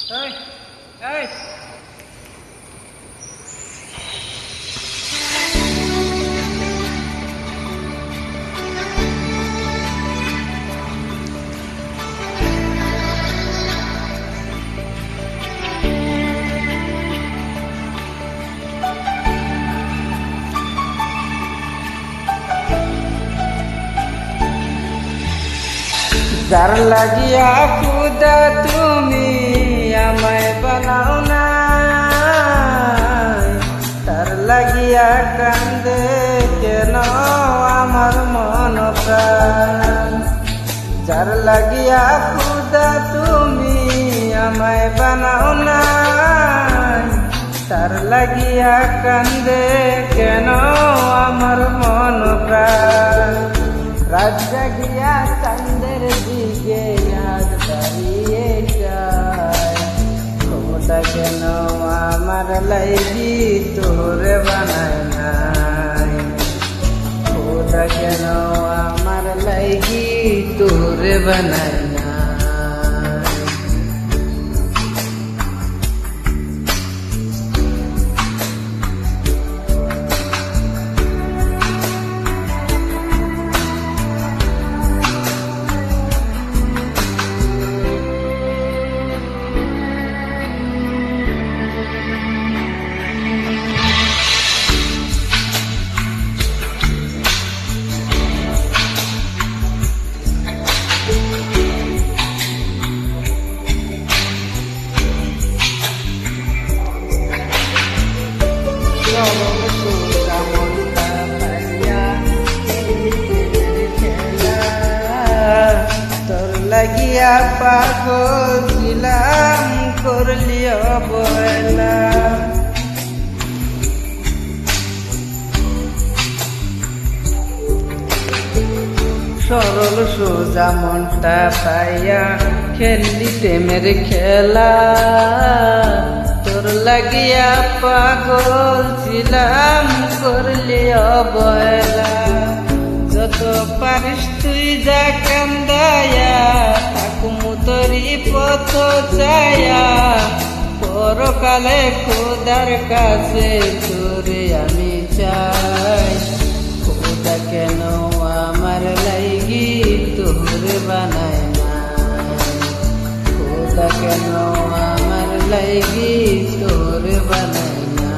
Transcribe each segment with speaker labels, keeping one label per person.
Speaker 1: Ơi, ơi. যার লাগিয়া খুদা তুমি আমায় বানাও না, তার লাগিয়া কান্দে কেন আমার মন প্রাণ। যার লাগিয়া খুদা তুমি আমায় বানাও না, তার লাগিয়া কান্দে কেন আমার মন প্রাণ। রাত জাগিয়া চাঁদের দিকে আজ দাঁড়িয়ে যায়, খোদা কেন আমার লাইগি তোরে বানায় নাই, খোদা কেন আমার লাইগি তোরে বানায় নাই। তোর লাগিয়া পাগল ছিলাম করলি অবহেলা, সরল সোজা মনটা পাইয়া খেললি প্রেমের খেলা। তোর লাগিয়া পাগল ছিলাম করলি অবহেলা, যত পারিস তুই যা কান্দায়া থাকুমু তোরি পথ চায়া। পরকালে খোদার কাছে তোরে আমি চাই, খোদা কেন আমার লাইগি তোরে বানায় না, খোদা কেন আমার লাইগি তোরে বানায় না।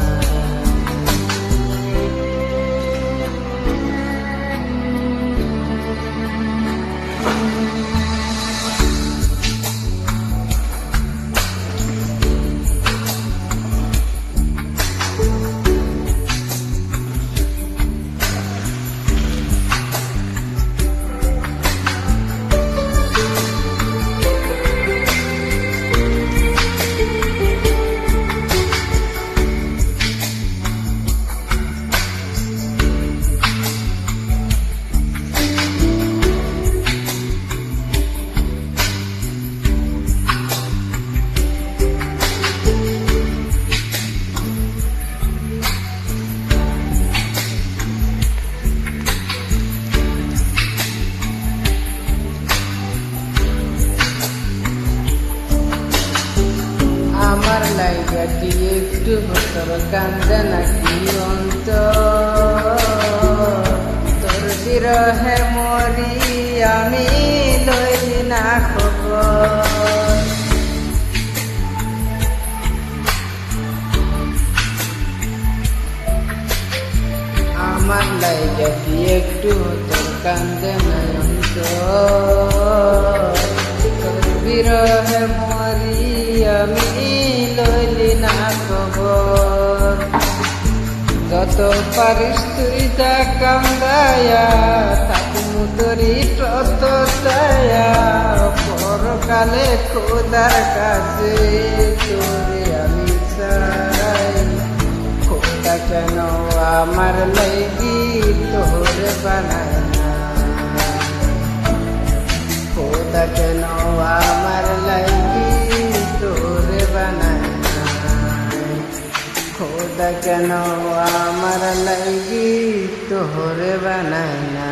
Speaker 1: আমার লাইগা কি একটু তোর কান্দে নাকি অন্তর, তোর বিরহে মরি আমি লইলি না খবর। আমার লাইগা কি একটু তোর কান্দে না অন্তর, তোর বিরহে মরি আমি লইলি না খবর। যত পারিস তুই যা কান্দায়া থাকুমু তোরি তত চায়া। পরকালে খোদার কাছে তোরে আমি চাই, খোদা কেন আমার লাইগি তোরে বানায় না, খোদা কেন আমার লাইগি তোরে বানায় না, খোদা কেন আমার লাইগি তোরে বানায় না।